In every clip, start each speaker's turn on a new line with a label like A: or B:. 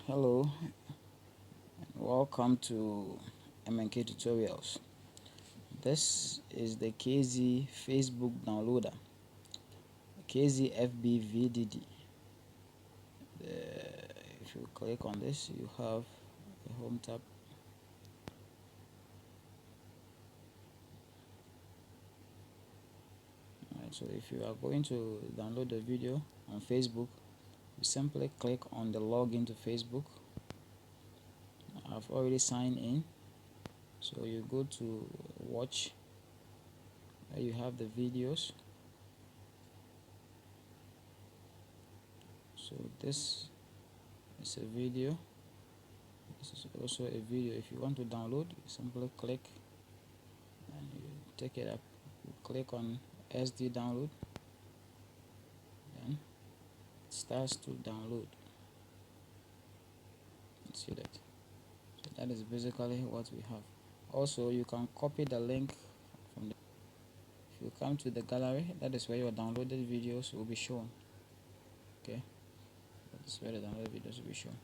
A: Hello, welcome to MNK Tutorials. This is the KZ Facebook downloader, KZ Fb VDD. If you click on this, you have the home tab. Alright, so if you are going to download the video on Facebook, you simply click on the login to Facebook. I've already signed in, so you go to watch, where you have the videos. So this is a video. This is also a video. If you want to download, you simply click and you take it up. You click on SD download, then it starts to download. See that? So that is basically what we have. Also, you can copy the link from the. If you come to the gallery, that is where your downloaded videos will be shown. Okay, that is where the downloaded videos will be shown.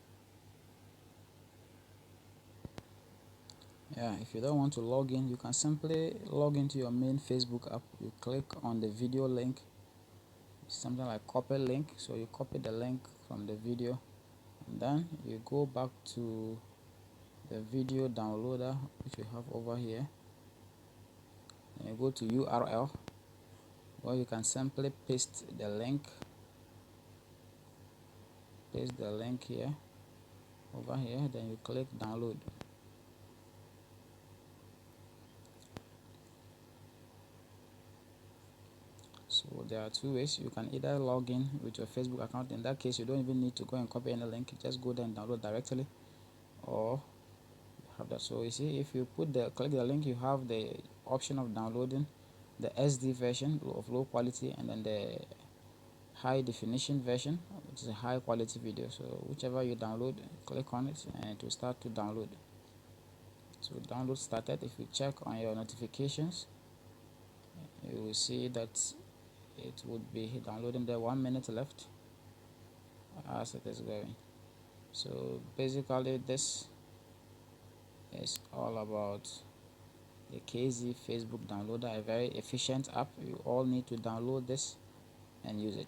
A: Yeah, if you don't want to log in, you can simply log into your main Facebook app. You click on the video link, something like copy link. So you copy the link from the video, and then you go back to the video downloader, which you have over here, and you go to URL, where you can simply paste the link here, over here, then you click download. So there are two ways. You can either log in with your Facebook account. In that case, you don't even need to go and copy any link, you just go there and download directly, or have that. So you see, if you click the link, you have the option of downloading the SD version of low quality, and then the high definition version, which is a high quality video. So whichever you download, click on it and it will start to download. So download started. If you check on your notifications, you will see that it would be downloading. There 1 minute left as it is going. So basically this is all about the KZ Facebook downloader, a very efficient app. You all need to download this and use it.